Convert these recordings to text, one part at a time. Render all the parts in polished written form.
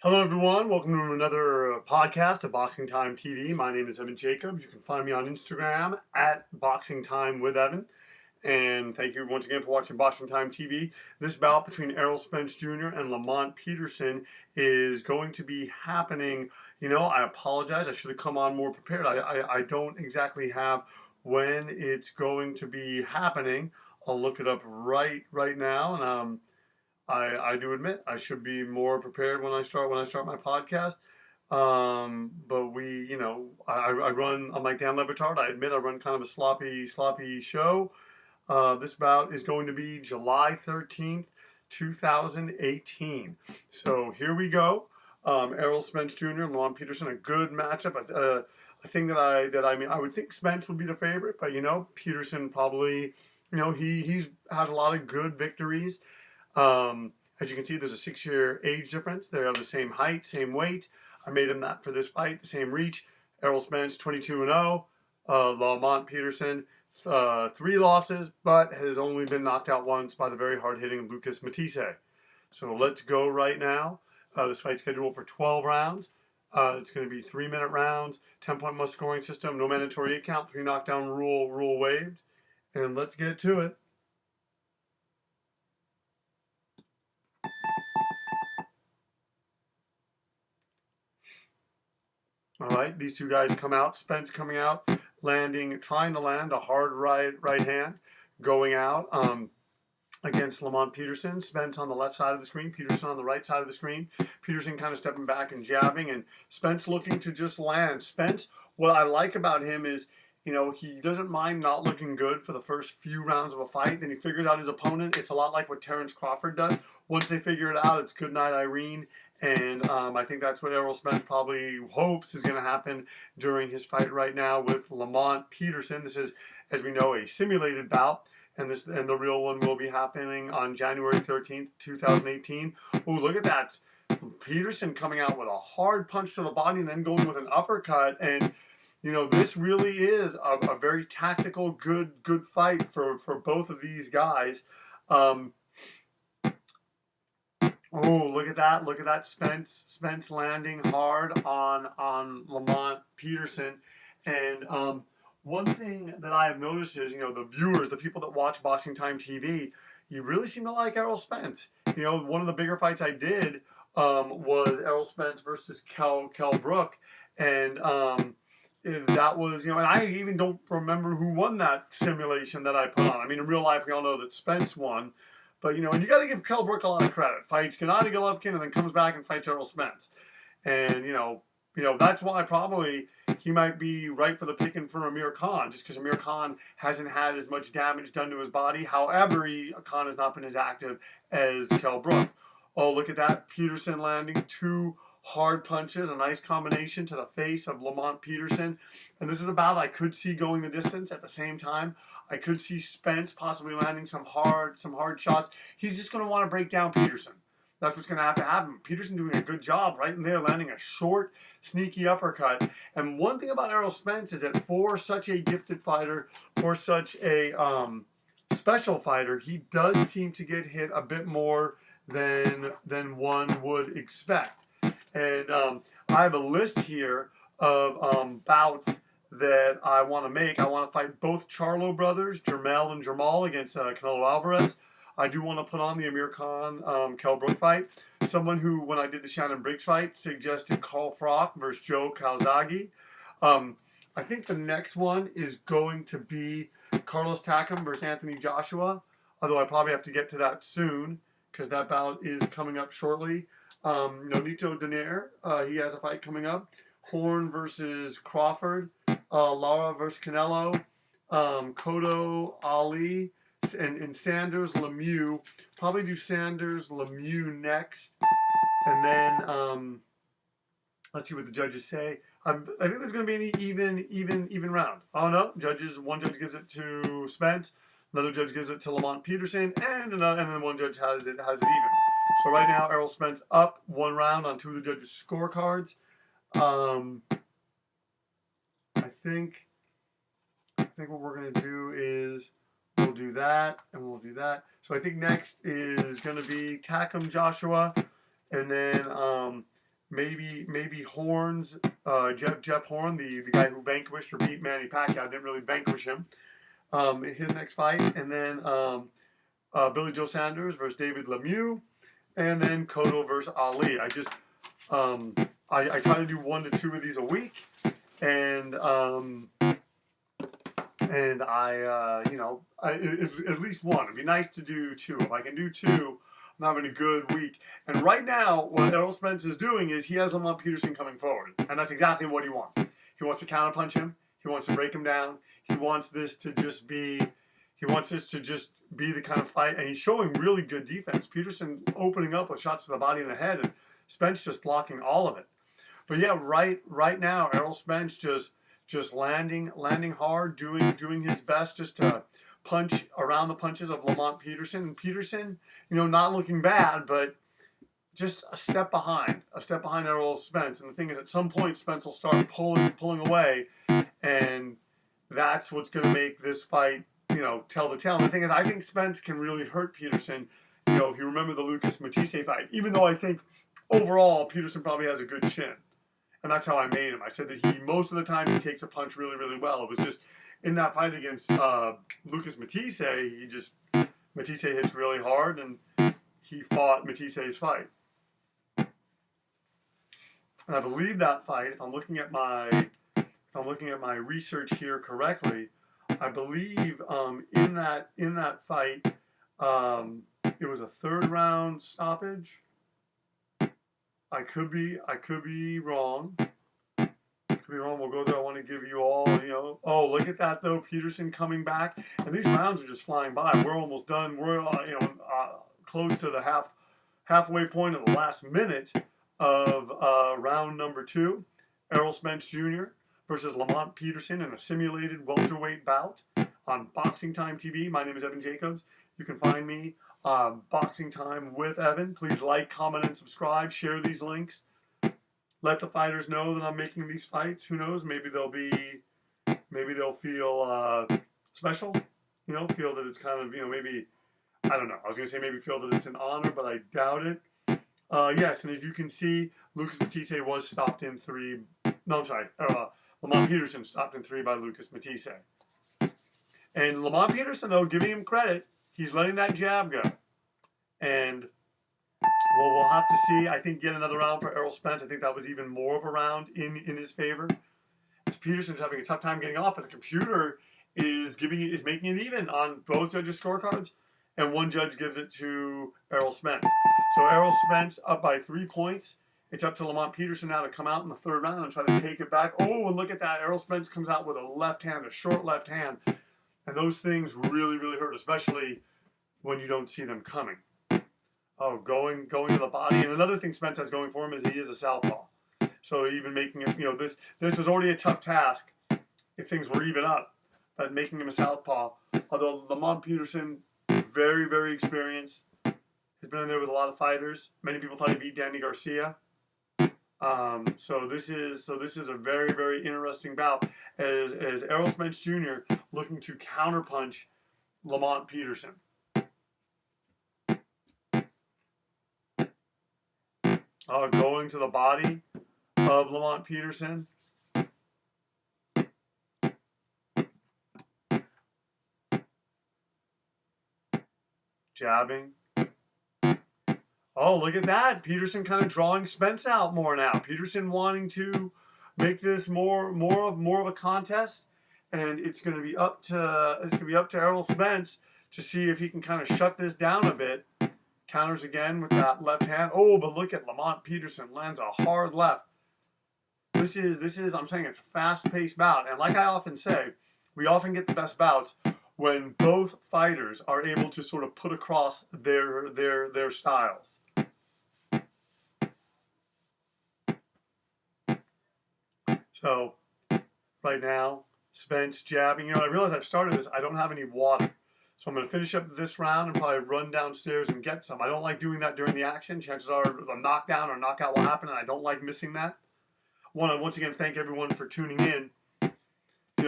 Hello, everyone. Welcome to another podcast of Boxing Time TV. My name is Evan Jacobs. You can find me on Instagram at Boxing Time with Evan. And thank you once again for watching Boxing Time TV. This bout between Errol Spence Jr. and Lamont Peterson is going to be happening. I apologize. I should have come on more prepared. I don't exactly have when it's going to be happening. I'll look it up right now. And I do admit I should be more prepared when I start my podcast. But I run. I'm like Dan Le Batard. I admit I run kind of a sloppy show. This bout is going to be July 13th, 2018. So here we go. Errol Spence Jr. and Lamont Peterson, a good matchup. A thing I would think Spence would be the favorite, but Peterson probably, he's has a lot of good victories. As you can see, there's a 6-year age difference. They're the same height, same weight. I made him that for this fight, the same reach. Errol Spence, 22-0. Lamont Peterson, 3 losses, but has only been knocked out once by the very hard-hitting Lucas Matisse. So let's go right now. This fight's scheduled for 12 rounds. It's going to be 3-minute rounds, 10-point must scoring system, no mandatory 8 count, 3 knockdown rule waived. And let's get to it. All right, these two guys come out. Spence coming out, trying to land a hard right hand, going out against Lamont Peterson. Spence on the left side of the screen, Peterson on the right side of the screen. Peterson kind of stepping back and jabbing, and Spence looking to just land. Spence, what I like about him is, he doesn't mind not looking good for the first few rounds of a fight. Then he figures out his opponent. It's a lot like what Terrence Crawford does. Once they figure it out, it's good night, Irene. And I think that's what Errol Spence probably hopes is going to happen during his fight right now with Lamont Peterson. This is, as we know, a simulated bout, and the real one will be happening on January 13th, 2018. Oh, look at that. Peterson coming out with a hard punch to the body and then going with an uppercut. And, this really is a very tactical, good fight for both of these guys. Oh, look at that. Look at that. Spence landing hard on Lamont Peterson. And one thing that I have noticed is, the viewers, the people that watch Boxing Time TV, you really seem to like Errol Spence. One of the bigger fights I did was Errol Spence versus Kell Brook. And that was, and I even don't remember who won that simulation that I put on. I mean, in real life, we all know that Spence won. But, and you got to give Kell Brook a lot of credit. Fights Gennady Golovkin and then comes back and fights Errol Spence. And, that's why probably he might be right for the picking for Amir Khan, just because Amir Khan hasn't had as much damage done to his body. However, Khan has not been as active as Kell Brook. Oh, look at that. Peterson landing 2 hard punches, a nice combination to the face of Lamont Peterson. And this is a bout I could see going the distance. At the same time, I could see Spence possibly landing some hard shots. He's just going to want to break down Peterson. That's what's going to have to happen. Peterson doing a good job right in there, landing a short, sneaky uppercut. And one thing about Errol Spence is that for such a gifted fighter, for such a special fighter, he does seem to get hit a bit more than one would expect. And I have a list here of bouts that I want to make. I want to fight both Charlo brothers, Jermell and Jamal, against Canelo Alvarez. I do want to put on the Amir Khan Kell Brook fight. Someone who, when I did the Shannon Briggs fight, suggested Carl Froch versus Joe Calzaghe. I think the next one is going to be Carlos Takam versus Anthony Joshua, although I probably have to get to that soon because that bout is coming up shortly. Nonito Donaire, he has a fight coming up. Horn versus Crawford. Lara versus Canelo. Cotto Ali. And Sanders Lemieux. Probably do Sanders Lemieux next. And then, let's see what the judges say. I think there's going to be an even round. Oh no, one judge gives it to Spence. Another judge gives it to Lamont Peterson. And then one judge has it even. So right now, Errol Spence up 1 round on 2 of the judges' scorecards. I think what we're going to do is we'll do that and we'll do that. So I think next is going to be Takam Joshua, and then maybe Horns, Jeff Horn, the guy who vanquished or beat Manny Pacquiao, didn't really vanquish him. In his next fight, and then Billy Joe Sanders versus David Lemieux, and then Cotto versus Ali. I try to do 1 to 2 of these a week, and at least one. It'd be nice to do 2. If I can do 2, I'm having a good week. And right now, what Errol Spence is doing is he has Lamont Peterson coming forward, and that's exactly what he wants. He wants to counterpunch him. He wants to break him down. He wants this to just be. He wants this to just be the kind of fight, and he's showing really good defense. Peterson opening up with shots to the body and the head, and Spence just blocking all of it. But yeah, right now, Errol Spence just landing hard, doing his best just to punch around the punches of Lamont Peterson. And Peterson, not looking bad, but just a step behind Errol Spence. And the thing is, at some point, Spence will start pulling away, and that's what's going to make this fight, tell the tale. And the thing is, I think Spence can really hurt Peterson. If you remember the Lucas Matisse fight, even though I think overall Peterson probably has a good chin. And that's how I made him. I said that most of the time he takes a punch really, really well. It was just in that fight against Lucas Matisse, Matisse hits really hard, and he fought Matisse's fight. And I believe that fight, if I'm looking at my research here correctly, I believe in that fight it was a 3rd round stoppage. I could be wrong. We'll go there. I want to give you all, Oh, look at that though. Peterson coming back, and these rounds are just flying by. We're almost done. We're close to the halfway point of the last minute of round number 2. Errol Spence Jr. versus Lamont Peterson in a simulated welterweight bout on Boxing Time TV. My name is Evan Jacobs. You can find me Boxing Time with Evan. Please like, comment, and subscribe. Share these links. Let the fighters know that I'm making these fights. Who knows? Maybe they'll feel special. Feel that it's kind of maybe, I don't know. I was gonna say maybe feel that it's an honor, but I doubt it. Yes, and as you can see, Lucas Matisse was stopped in 3. No, I'm sorry. Lamont Peterson stopped in 3 by Lucas Matisse. And Lamont Peterson, though, giving him credit, he's letting that jab go. And we'll have to see. I think get another round for Errol Spence. I think that was even more of a round in his favor. As Peterson's having a tough time getting off, but the computer is making it even on both judges' scorecards, and one judge gives it to Errol Spence. So Errol Spence up by 3 points. It's up to Lamont Peterson now to come out in the 3rd round and try to take it back. Oh, and look at that. Errol Spence comes out with a left hand, a short left hand. And those things really, really hurt, especially when you don't see them coming. Oh, going to the body. And another thing Spence has going for him is he is a southpaw. So even making it, this was already a tough task if things were even up. But making him a southpaw, although Lamont Peterson, very, very experienced, has been in there with a lot of fighters. Many people thought he beat Danny Garcia. So this is a very, very interesting bout as Errol Spence Jr. looking to counterpunch Lamont Peterson. Going to the body of Lamont Peterson. Jabbing. Oh, look at that. Peterson kind of drawing Spence out more now. Peterson wanting to make this more of a contest, and it's going to be up to Errol Spence to see if he can kind of shut this down a bit. Counters again with that left hand. Oh, but look at Lamont Peterson lands a hard left. This is I'm saying it's a fast-paced bout, and like I often say, we often get the best bouts when both fighters are able to sort of put across their styles. So, right now, Spence jabbing. I realize I've started this. I don't have any water. So I'm going to finish up this round and probably run downstairs and get some. I don't like doing that during the action. Chances are a knockdown or knockout will happen, and I don't like missing that. I want to once again thank everyone for tuning in.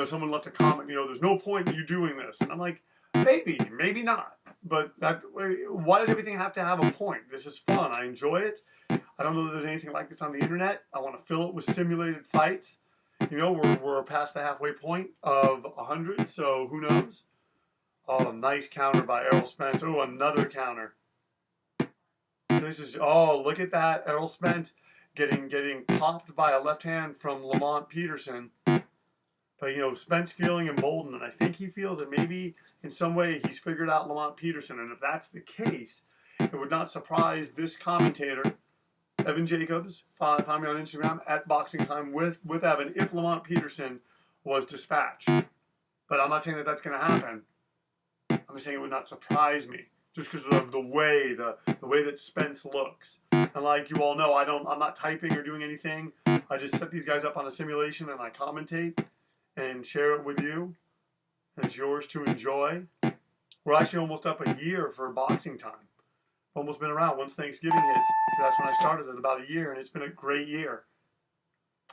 Someone left a comment, there's no point in you doing this. And I'm like, maybe not. but why does everything have to have a point? This is fun. I enjoy it. I don't know that there's anything like this on the internet. I want to fill it with simulated fights. You know, we're past the halfway point of 100, so who knows? Oh, nice counter by Errol Spence. Oh, another counter. This is, oh, look at that. Errol Spence getting popped by a left hand from Lamont Peterson. But, you know, Spence feeling emboldened, and I think he feels that maybe in some way he's figured out Lamont Peterson. And if that's the case, it would not surprise this commentator, Evan Jacobs. Find me on Instagram at Boxing Time with Evan, if Lamont Peterson was dispatched. But I'm not saying that that's going to happen. I'm just saying it would not surprise me, just because of the way that Spence looks. And like you all know, I'm not typing or doing anything. I just set these guys up on a simulation and I commentate and share it with you. It's yours to enjoy. We're actually almost up a year for Boxing Time. Almost been around once Thanksgiving hits. That's when I started it, about a year, and it's been a great year.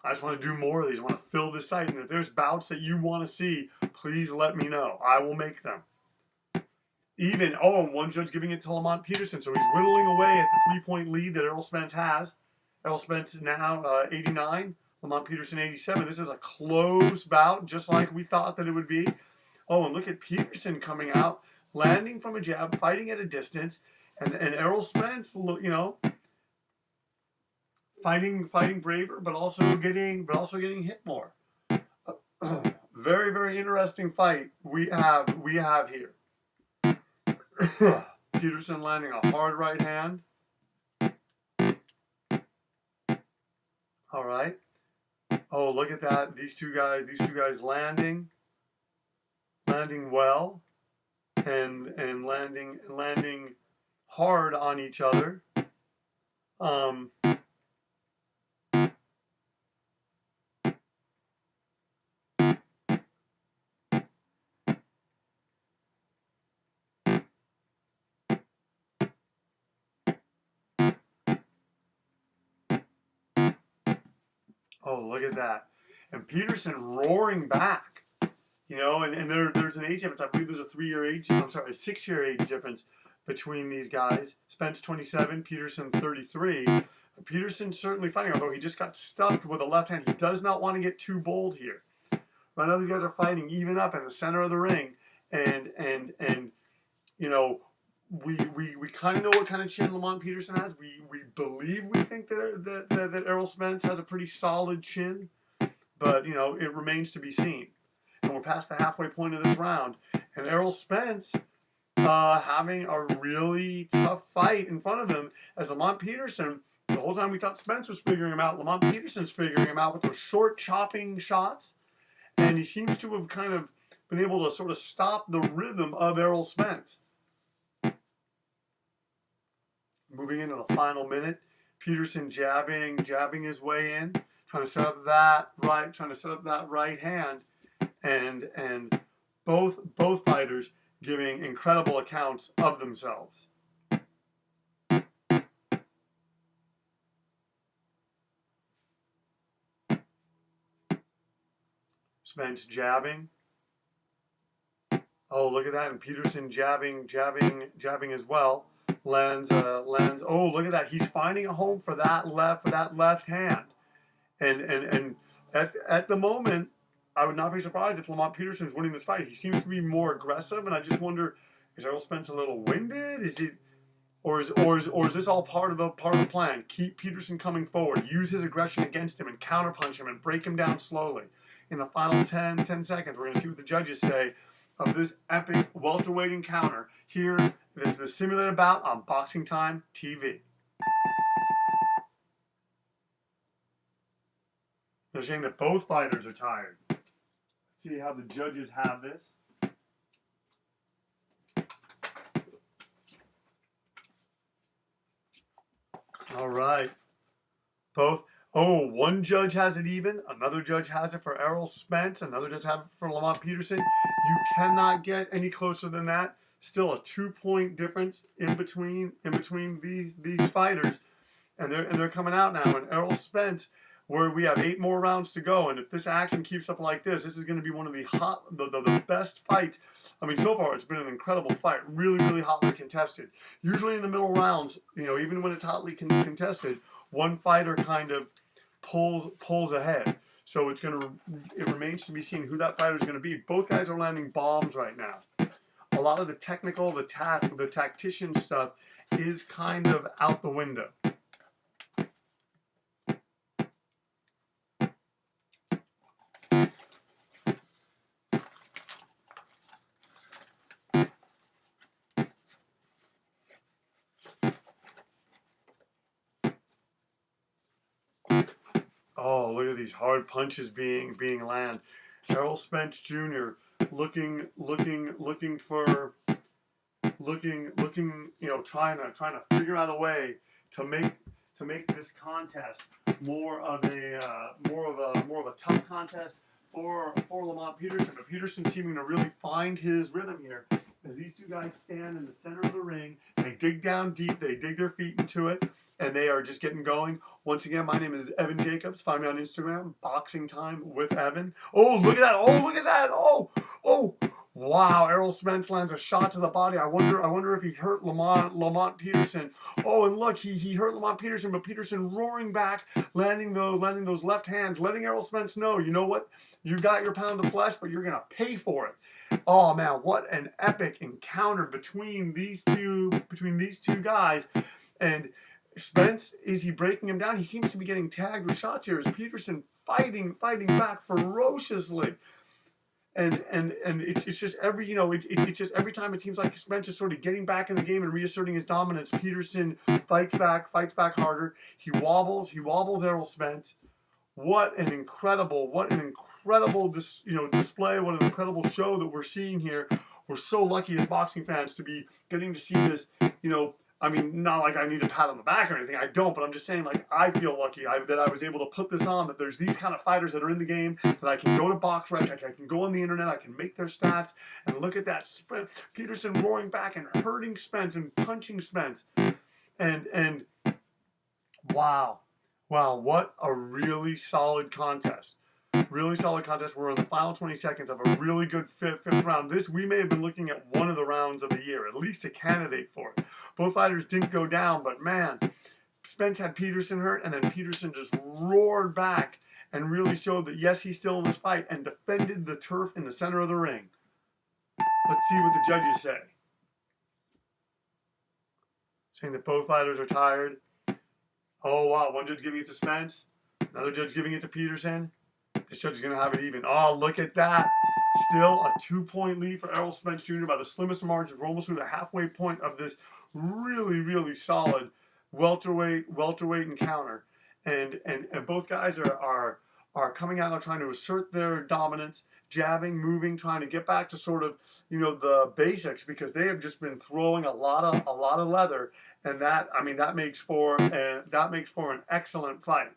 I just want to do more of these. I want to fill this site, and if there's bouts that you want to see, please let me know. I will make them. Even, and one judge giving it to Lamont Peterson, so he's whittling away at the 3-point lead that Errol Spence has. Errol Spence is now 89, Lamont Peterson 87. This is a close bout, just like we thought that it would be. Oh, and look at Peterson coming out, landing from a jab, fighting at a distance, and Errol Spence, you know, fighting braver, but also getting hit more. Very, very interesting fight we have here. Peterson landing a hard right hand. All right. Oh, look at that. These two guys landing well and landing hard on each other. Oh, look at that. And Peterson roaring back. You know, and there's an age difference. I believe there's a 6-year age difference between these guys. Spence 27, Peterson 33. Peterson's certainly fighting, although he just got stuffed with a left hand. He does not want to get too bold here. Right now these guys are fighting even up in the center of the ring. And you know, we kind of know what kind of chin Lamont Peterson has. We think that Errol Spence has a pretty solid chin. But, you know, it remains to be seen. And we're past the halfway point of this round. And Errol Spence having a really tough fight in front of him as Lamont Peterson, the whole time we thought Spence was figuring him out, Lamont Peterson's figuring him out with those short chopping shots. And he seems to have kind of been able to sort of stop the rhythm of Errol Spence. Moving into the final minute, Peterson jabbing his way in, trying to set up that right hand. And both fighters giving incredible accounts of themselves. Spence jabbing. Oh, look at that. And Peterson jabbing as well. Lands. Oh, look at that. He's finding a home for that left hand. And at the moment, I would not be surprised if Lamont Peterson is winning this fight. He seems to be more aggressive, and I just wonder, is Errol Spence a little winded? Is this all part of the plan? Keep Peterson coming forward, use his aggression against him, and counterpunch him, and break him down slowly. In the final 10 seconds, we're going to see what the judges say of this epic welterweight encounter. Here is the simulated bout on Boxing Time TV. They're saying that both fighters are tired. Let's see how the judges have this. All right. One judge has it even. Another judge has it for Errol Spence. Another judge has it for Lamont Peterson. You cannot get any closer than that. Still a 2-point difference in between these fighters. And they're coming out now. And Errol Spence where we have 8 more rounds to go, and if this action keeps up like this is going to be one of the best fights. I mean, so far it's been an incredible fight, really hotly contested. Usually in the middle rounds, you know, even when it's hotly contested, one fighter kind of pulls ahead. So it remains to be seen who that fighter is going to be. Both guys are landing bombs right now. A lot of the technical, the tactician stuff is kind of out the window. Oh, look at these hard punches being landed. Errol Spence Jr. looking, you know, trying to figure out a way to make this contest more of a tough contest for Lamont Peterson. But Peterson seeming to really find his rhythm here as these two guys stand in the center of the ring. They dig down deep, they dig their feet into it, and they are just getting going. Once again, my name is Evan Jacobs. Find me on Instagram, Boxing Time with Evan. Oh, look at that! Oh, look at that! Oh! Wow, Errol Spence lands a shot to the body. I wonder if he hurt Lamont Peterson. Oh, and look, he hurt Lamont Peterson, but Peterson roaring back, landing those left hands, letting Errol Spence know, you know what? You got your pound of flesh, but you're gonna pay for it. Oh man, what an epic encounter between these two guys. And Spence, is he breaking him down? He seems to be getting tagged with shots here. Is Peterson fighting back ferociously? And it's just it's just every time it seems like Spence is sort of getting back in the game and reasserting his dominance. Peterson fights back harder. He wobbles Errol Spence. What an incredible display, what an incredible show that we're seeing here. We're so lucky as boxing fans to be getting to see this, you know, I mean, not like I need a pat on the back or anything, I don't, but I'm just saying, like, I feel lucky that I was able to put this on, that there's these kind of fighters that are in the game, that I can go to BoxRec, I can go on the internet, I can make their stats, and look at that, Peterson roaring back and hurting Spence and punching Spence, and wow, what a really solid contest. Really solid contest. We're in the final 20 seconds of a really good fifth round. We may have been looking at one of the rounds of the year, at least a candidate for it. Both fighters didn't go down, but man, Spence had Peterson hurt, and then Peterson just roared back and really showed that, yes, he's still in this fight, and defended the turf in the center of the ring. Let's see what the judges say. Saying that both fighters are tired. Oh, wow, one judge giving it to Spence, another judge giving it to Peterson. This judge is going to have it even. Oh, look at that. Still a 2-point lead for Errol Spence Jr. by the slimmest of margins. We're almost through the halfway point of this really solid welterweight encounter. And both guys are coming out now trying to assert their dominance, jabbing, moving, trying to get back to sort of, you know, the basics, because they have just been throwing a lot of leather, and that, I mean, that makes for an excellent fight.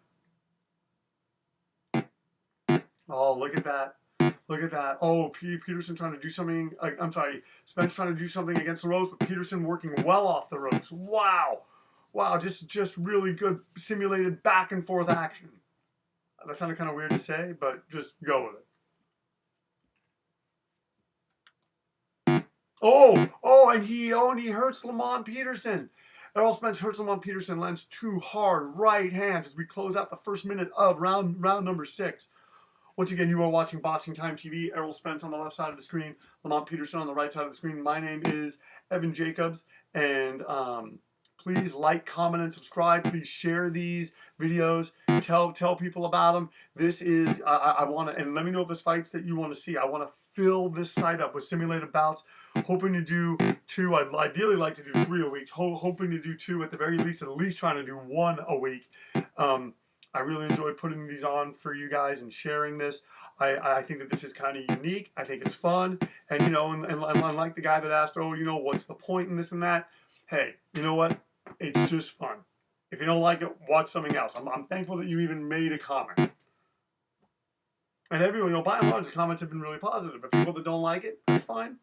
Oh, look at that. Look at that. Oh, Peterson trying to do something. I'm sorry, Spence trying to do something against the ropes, but Peterson working well off the ropes. Wow. Just really good simulated back and forth action. That sounded kind of weird to say, but just go with it. And he hurts Lamont Peterson. Errol Spence hurts Lamont Peterson, lands 2 hard right hands as we close out the first minute of round number 6. Once again, you are watching Boxing Time TV. Errol Spence on the left side of the screen, Lamont Peterson on the right side of the screen. My name is Evan Jacobs, and please like, comment, and subscribe. Please share these videos. Tell people about them. This is I want to, and let me know if there's fights that you want to see. I want to fill this site up with simulated bouts. Hoping to do 2. I'd ideally like to do 3 a week. Hoping to do 2 at the very least. At least trying to do 1 a week. I really enjoy putting these on for you guys and sharing this. I think that this is kind of unique. I think it's fun. And, you know, and unlike the guy that asked, oh, you know, what's the point in this and that? Hey, you know what? It's just fun. If you don't like it, watch something else. I'm thankful that you even made a comment. And everyone, you know, by and large, the comments have been really positive. But people that don't like it, that's fine.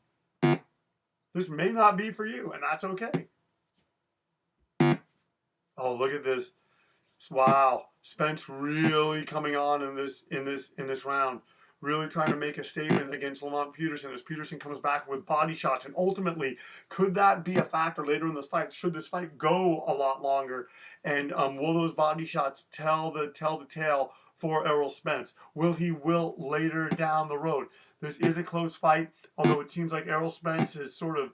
This may not be for you, and that's okay. Oh, look at this. Wow, Spence really coming on in this round, really trying to make a statement against Lamont Peterson as Peterson comes back with body shots. And ultimately, could that be a factor later in this fight? Should this fight go a lot longer? And will those body shots tell the tale for Errol Spence? Will he wilt later down the road? This is a close fight, although it seems like Errol Spence has sort of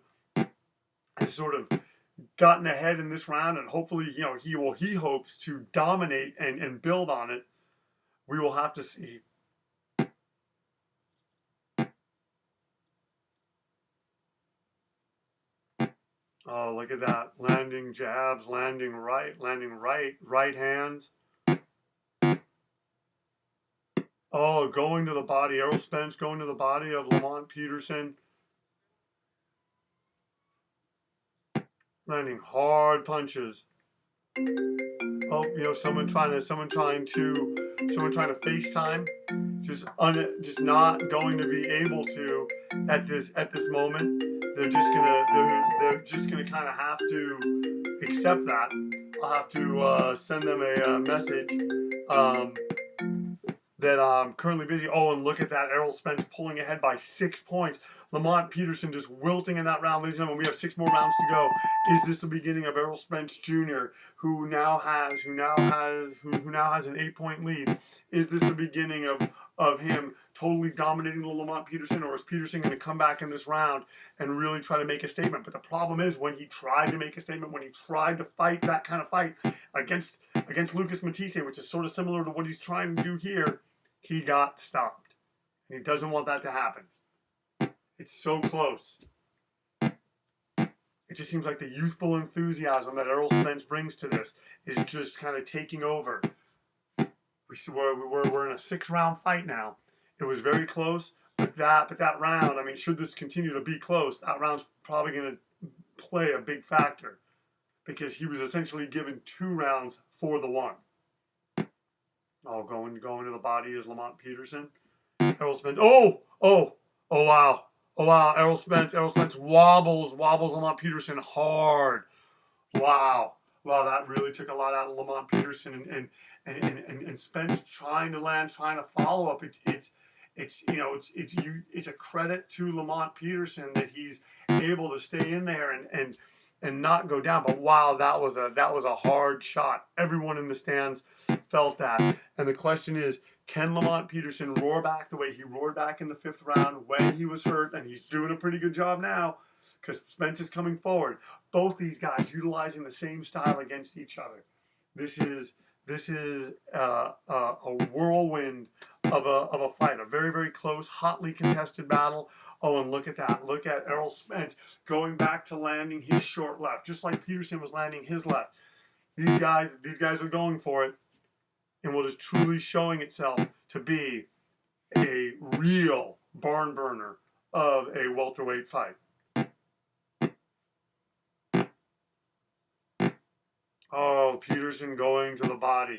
gotten ahead in this round, and hopefully, he hopes to dominate and build on it. We will have to see. Oh, look at that. Landing jabs, landing right, right hands. Oh, going to the body. Errol Spence going to the body of Lamont Peterson. Landing hard punches. Oh, someone trying to FaceTime. Just not going to be able to at this moment. They're just gonna kind of have to accept that. I'll have to send them a message that I'm currently busy. Oh, and look at that. Errol Spence pulling ahead by 6 points. Lamont Peterson just wilting in that round. Ladies and gentlemen, we have 6 more rounds to go. Is this the beginning of Errol Spence Jr., who now has an 8-point lead? Is this the beginning of him totally dominating Lamont Peterson, or is Peterson going to come back in this round and really try to make a statement? But the problem is, when he tried to make a statement, when he tried to fight that kind of fight against Lucas Matisse, which is sort of similar to what he's trying to do here, he got stopped. And he doesn't want that to happen. It's so close. It just seems like the youthful enthusiasm that Errol Spence brings to this is just kind of taking over. We're in a 6-round fight now. It was very close, but that round, I mean, should this continue to be close, that round's probably going to play a big factor, because he was essentially given 2 rounds for the 1. Oh, going to the body is Lamont Peterson. Errol Spence. Oh, wow. Oh, wow. Errol Spence wobbles Lamont Peterson hard. Wow. That really took a lot out of Lamont Peterson, and Spence trying to follow up. It's a credit to Lamont Peterson that he's able to stay in there and not go down. But wow, that was a hard shot. Everyone in the stands felt that. And the question is, can Lamont Peterson roar back the way he roared back in the 5th round when he was hurt? And he's doing a pretty good job now, because Spence is coming forward. Both these guys utilizing the same style against each other. This is a whirlwind of a fight, a very, very close, hotly contested battle. Oh, and look at that. Look at Errol Spence going back to landing his short left, just like Peterson was landing his left. These guys are going for it, and what is truly showing itself to be a real barn burner of a welterweight fight. Oh, Peterson going to the body.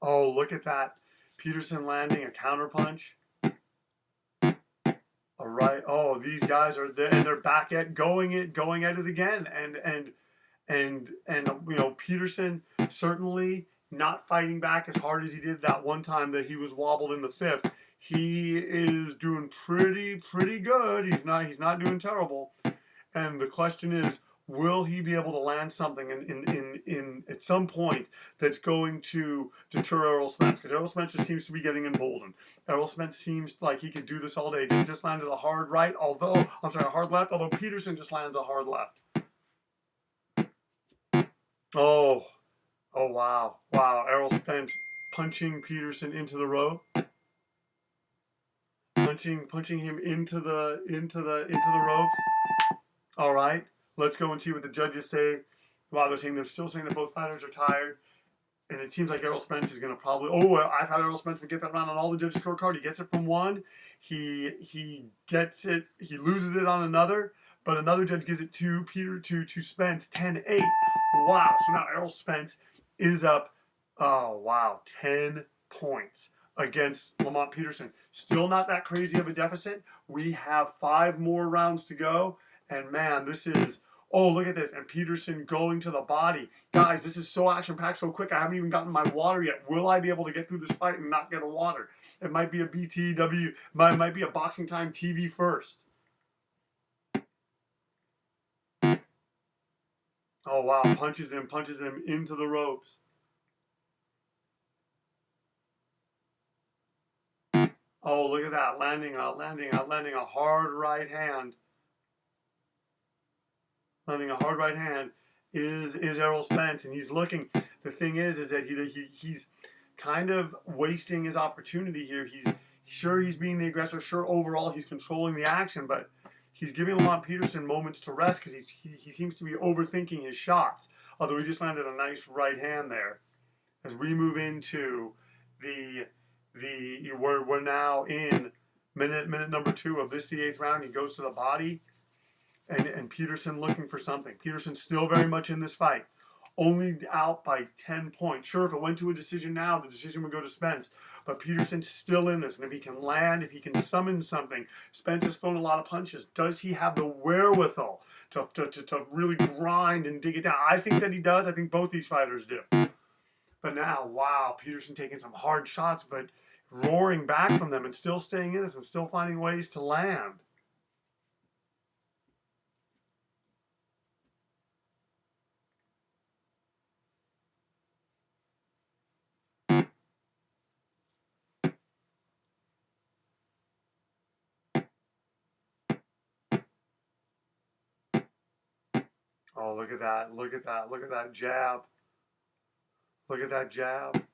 Oh, look at that. Peterson landing a counterpunch. All right. Oh, these guys are there, and they're back at going at it again. And Peterson certainly not fighting back as hard as he did that one time that he was wobbled in the 5th. He is doing pretty good. He's not doing terrible. And the question is, will he be able to land something in at some point that's going to deter Errol Spence? Because Errol Spence just seems to be getting emboldened. Errol Spence seems like he could do this all day. He just landed a hard right, a hard left, although Peterson just lands a hard left. Oh, wow. Errol Spence punching Peterson into the rope. Punching him into the ropes. All right, let's go and see what the judges say. Wow, they're still saying that both fighters are tired. And it seems like Errol Spence is going to probably... Oh, I thought Errol Spence would get that round on all the judges' scorecard. He gets it from one. He gets it. He loses it on another. But another judge gives it to Spence, 10-8. Wow. So now Errol Spence is up, 10 points against Lamont Peterson. Still not that crazy of a deficit. We have 5 more rounds to go. And man, this is Oh, look at this. And Peterson going to the body. Guys, this is so action-packed, so quick. I haven't even gotten my water yet. Will I be able to get through this fight and not get a water? It might be a BTW. Might be a Boxing Time TV first. Oh, wow. Punches him into the ropes. Oh, look at that. Landing a hard right hand. Landing a hard right hand is Errol Spence, and he's looking. The thing is that he's kind of wasting his opportunity here. He's being the aggressor. Sure, overall he's controlling the action, but he's giving Lamont Peterson moments to rest because he seems to be overthinking his shots. Although he just landed a nice right hand there. As we move into we're now in minute number 2 of this, the 8th round. He goes to the body. And Peterson looking for something. Peterson still very much in this fight. Only out by 10 points. Sure, if it went to a decision now, the decision would go to Spence. But Peterson's still in this. And if he can land, if he can summon something, Spence has thrown a lot of punches. Does he have the wherewithal to really grind and dig it down? I think that he does. I think both these fighters do. But now, wow, Peterson taking some hard shots, but roaring back from them and still staying in this and still finding ways to land. Oh, look at that. Look at that. Look at that jab. Look at that jab.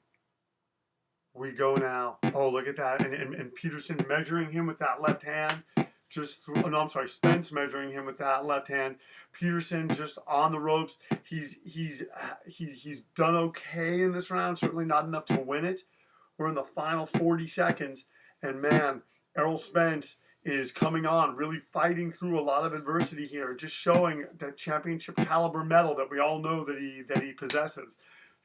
We go now. Oh, look at that. And Peterson measuring him with that left hand. Spence measuring him with that left hand. Peterson just on the ropes. He's done okay in this round. Certainly not enough to win it. We're in the final 40 seconds. And man, Errol Spence is coming on, really fighting through a lot of adversity here, just showing that championship caliber medal that we all know that he possesses,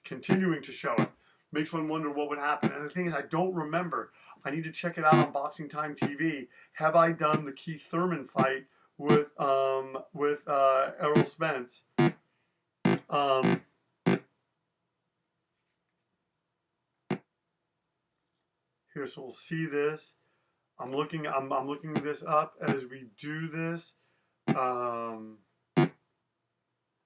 continuing to show it. Makes one wonder what would happen. And the thing is, I don't remember. I need to check it out on Boxing Time TV. Have I done the Keith Thurman fight with Errol Spence? Here, so we'll see this. I'm looking this up as we do this.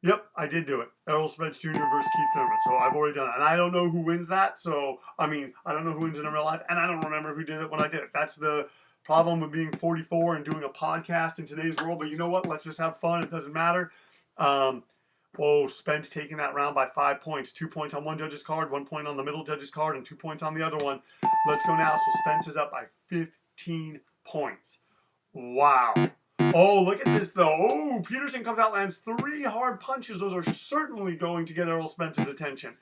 Yep, I did do it. Errol Spence Jr. versus Keith Thurman. So I've already done it. And I don't know who wins that. So, I don't know who wins it in real life. And I don't remember who did it when I did it. That's the problem with being 44 and doing a podcast in today's world. But you know what? Let's just have fun. It doesn't matter. Spence taking that round by 5 points. 2 points on one judge's card, 1 point on the middle judge's card, and 2 points on the other one. Let's go now. So Spence is up by 15 points. Wow. Oh, look at this, though. Oh, Peterson comes out, lands 3 hard punches. Those are certainly going to get Errol Spence's attention.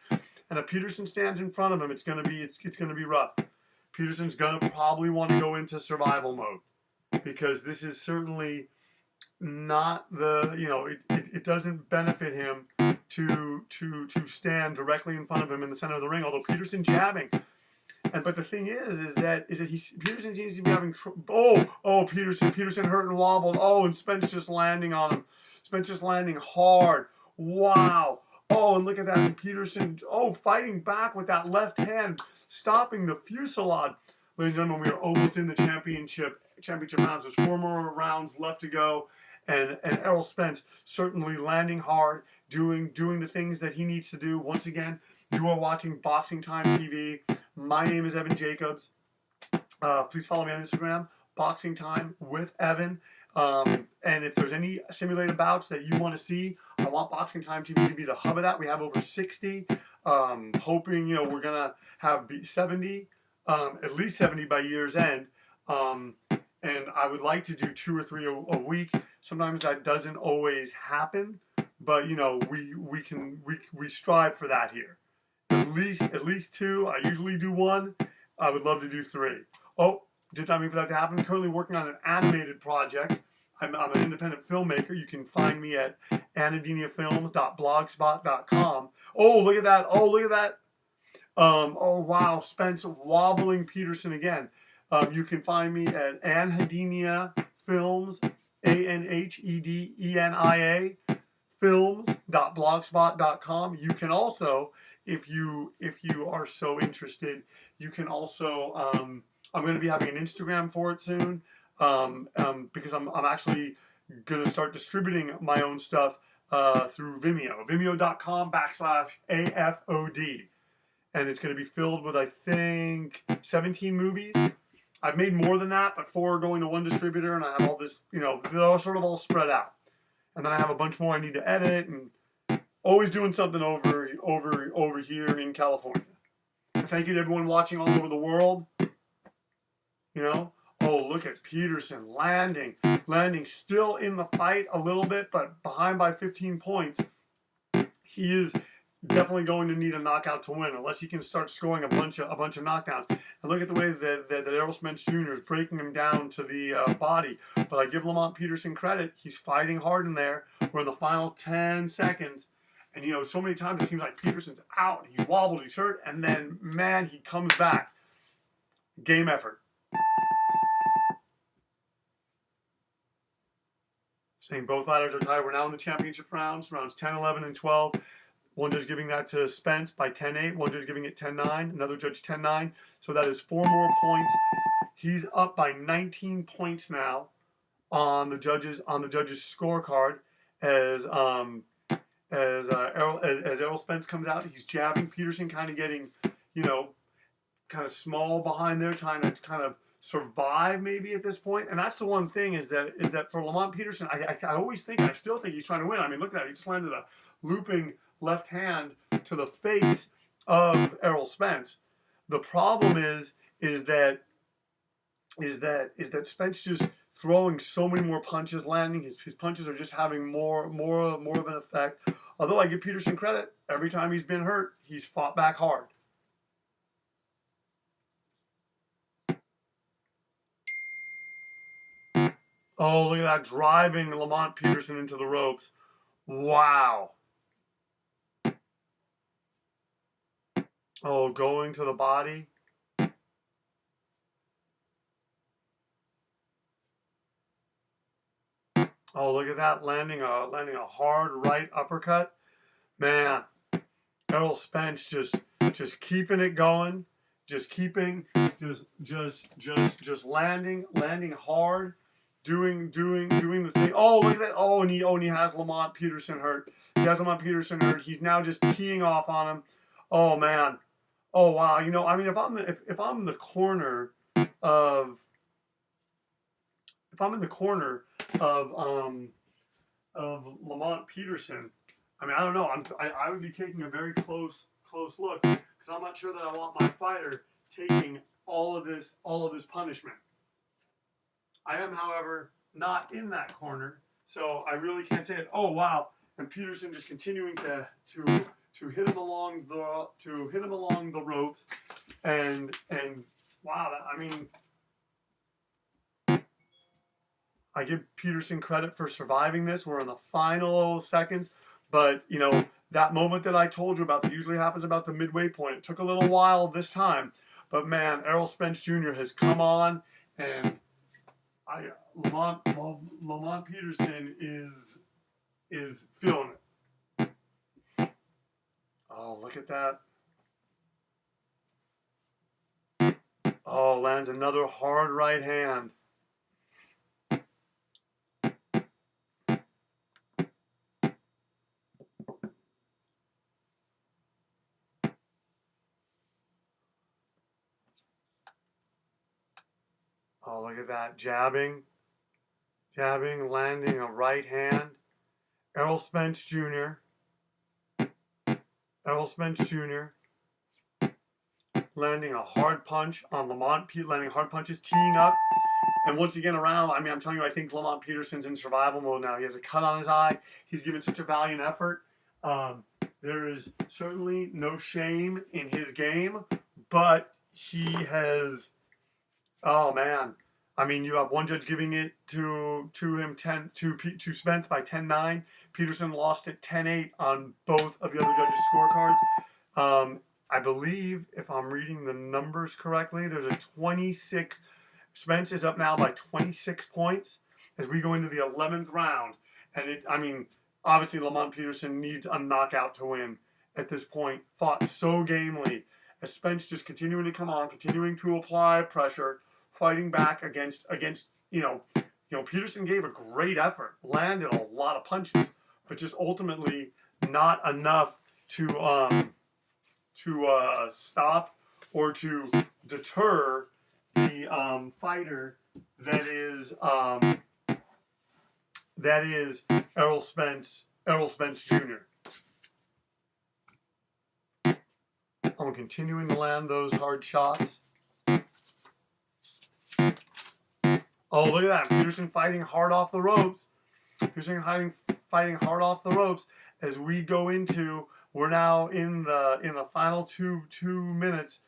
And if Peterson stands in front of him, it's gonna be rough. Peterson's gonna probably want to go into survival mode because this is certainly not it doesn't benefit him to stand directly in front of him in the center of the ring. Although Peterson jabbing. But the thing is that Peterson seems to be having Peterson hurt and wobbled. Oh, and Spence just landing on him. Spence just landing hard. Wow. Oh, and look at that. And Peterson, fighting back with that left hand, stopping the fusillade. Ladies and gentlemen, we are almost in the championship rounds. There's 4 more rounds left to go. And Errol Spence certainly landing hard, doing the things that he needs to do. Once again, you are watching Boxing Time TV. My name is Evan Jacobs. Please follow me on Instagram, Boxing Time with Evan. And if there's any simulated bouts that you want to see, I want Boxing Time TV to be the hub of that. We have over 60. Hoping, we're going to have 70, at least 70 by year's end. And I would like to do 2 or 3 a week. Sometimes that doesn't always happen, but we strive for that here. At least 2. I usually do 1. I would love to do 3. Oh, did timing for that to happen. Currently working on an animated project. I'm an independent filmmaker. You can find me at anadiniafilms.blogspot.com. Oh, look at that. Oh, look at that. Oh, wow. Spence wobbling Peterson again. You can find me at Anhedenia Films, ANHEDENIA. films.blogspot.com. You can also, if you are so interested, you can also I'm going to be having an Instagram for it soon, because I'm actually going to start distributing my own stuff through Vimeo, vimeo.com/AFOD, and it's going to be filled with, I think, 17 movies. I've made more than that, but 4 are going to one distributor, and I have all this, they're all sort of all spread out. And then I have a bunch more I need to edit, and always doing something over here in California. Thank you to everyone watching all over the world. Oh, look at Peterson landing still in the fight a little bit, but behind by 15 points. He is definitely going to need a knockout to win, unless he can start scoring a bunch of knockdowns. And look at the way that Errol Spence Jr. is breaking him down to the body. But I give Lamont Peterson credit. He's fighting hard in there. We're in the final 10 seconds. And, so many times it seems like Peterson's out. He's wobbled, he's hurt, and then, man, he comes back. Game effort. Saying both ladders are tied. We're now in the championship rounds 10, 11, and 12. One judge giving that to Spence by 10-8. One judge giving it 10-9. Another judge 10-9. So that is 4 more points. He's up by 19 points now on the judges' scorecard as Errol Spence comes out. He's jabbing Peterson, kind of getting, kind of small behind there, trying to kind of survive maybe at this point. And that's the one thing is that for Lamont Peterson, I still think he's trying to win. I mean, look at that. He just landed a looping left hand to the face of Errol Spence. The problem is that Spence just throwing so many more punches, landing. His punches are just having more of an effect. Although I give Peterson credit, every time he's been hurt, he's fought back hard. Oh, look at that, driving Lamont Peterson into the ropes. Wow. Oh, going to the body. Oh, look at that, landing a hard right uppercut. Man, Errol Spence just keeping it going, just landing hard, doing the thing. Oh, look at that. Oh, and he has Lamont Peterson hurt. He's now just teeing off on him. Oh man. Oh wow. I mean, if I'm in the corner of Lamont Peterson, I mean, I don't know. I would be taking a very close look, because I'm not sure that I want my fighter taking all of this punishment. I am, however, not in that corner, so I really can't say it. Oh wow! And Peterson just continuing to hit him along the ropes, and wow! I mean, I give Peterson credit for surviving this. We're in the final seconds, but that moment that I told you about that usually happens about the midway point. It took a little while this time, but man, Errol Spence Jr. has come on, and Lamont Peterson is feeling it. Oh, look at that. Oh, lands another hard right hand. Oh, look at that. Jabbing, landing a right hand. Errol Spence Jr. Landing a hard punch on Lamont, landing hard punches, teeing up. And once again around, I mean, I'm telling you, I think Lamont Peterson's in survival mode now. He has a cut on his eye. He's given such a valiant effort. There is certainly no shame in his game, but he has... Oh man, I mean, you have one judge giving it to Spence by 10-9. Peterson lost it 10-8 on both of the other judges' scorecards. I believe, if I'm reading the numbers correctly, there's a 26. Spence is up now by 26 points as we go into the 11th round, and Obviously, Lamont Peterson needs a knockout to win at this point. Fought so gamely. As Spence just continuing to come on, continuing to apply pressure, fighting back against Peterson gave a great effort, landed a lot of punches, but just ultimately not enough to stop or to deter the fighter that is Errol Spence Jr. I'm continuing to land those hard shots. Oh, look at that. Peterson fighting hard off the ropes. Peterson fighting hard off the ropes as we go into, we're now in the final two minutes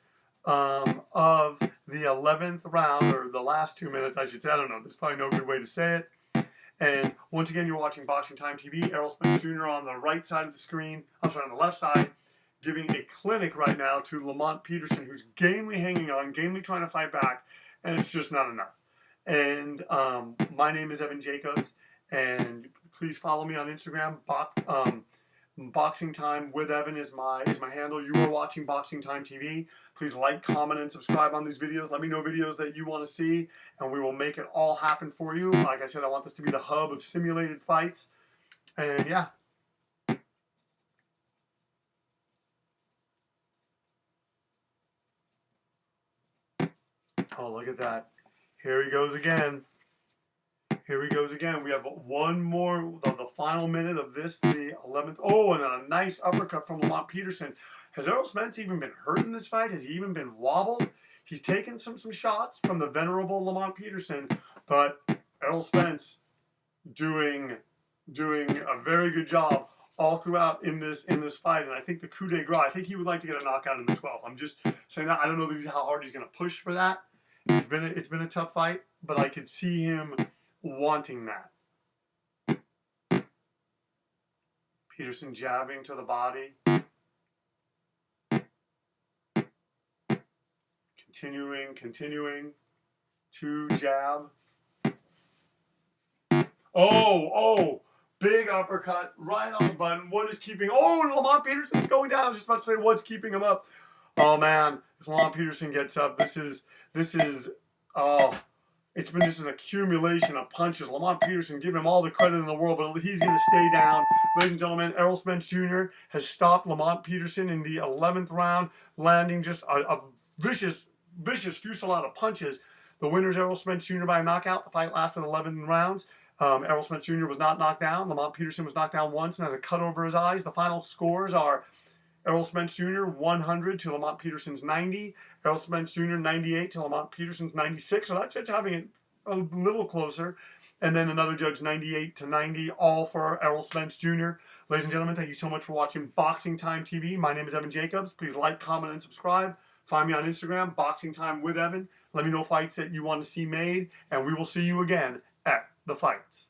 of the 11th round, or the last 2 minutes, I should say. I don't know. There's probably no good way to say it. And once again, you're watching Boxing Time TV. Errol Spence Jr. on the right side of the screen. I'm sorry, on the left side, giving a clinic right now to Lamont Peterson, who's gamely hanging on, gamely trying to fight back, and it's just not enough. And my name is Evan Jacobs, and please follow me on Instagram. Boxing Time with Evan is my handle. You are watching Boxing Time TV. Please like, comment, and subscribe on these videos. Let me know videos that you want to see, and we will make it all happen for you. Like I said, I want this to be the hub of simulated fights. And yeah. Oh, look at that. Here he goes again. Here he goes again. We have one more, the final minute of this, the 11th. Oh, and a nice uppercut from Lamont Peterson. Has Errol Spence even been hurt in this fight? Has he even been wobbled? He's taken some shots from the venerable Lamont Peterson, but Errol Spence doing a very good job all throughout in this fight. And I think the coup de grace, I think he would like to get a knockout in the 12th. I'm just saying that. I don't know how hard he's going to push for that. It's been a tough fight, but I could see him wanting that. Peterson jabbing to the body. Continuing to jab. Oh, big uppercut right on the button. What is keeping, Lamont Peterson's going down. I was just about to say, what's keeping him up? Oh man, if Lamont Peterson gets up, this is it's been just an accumulation of punches. Lamont Peterson, give him all the credit in the world, but he's going to stay down. Ladies and gentlemen, Errol Spence Jr. has stopped Lamont Peterson in the 11th round, landing just a vicious fusillade of punches. The winner is Errol Spence Jr. by a knockout. The fight lasted 11 rounds. Errol Spence Jr. was not knocked down. Lamont Peterson was knocked down once and has a cut over his eyes. The final scores are Errol Spence Jr. 100 to Lamont Peterson's 90. Errol Spence Jr. 98 to Lamont Peterson's 96. So that judge having it a little closer. And then another judge 98 to 90, all for Errol Spence Jr. Ladies and gentlemen, thank you so much for watching Boxing Time TV. My name is Evan Jacobs. Please like, comment, and subscribe. Find me on Instagram, Boxing Time with Evan. Let me know fights that you want to see made, and we will see you again at the fights.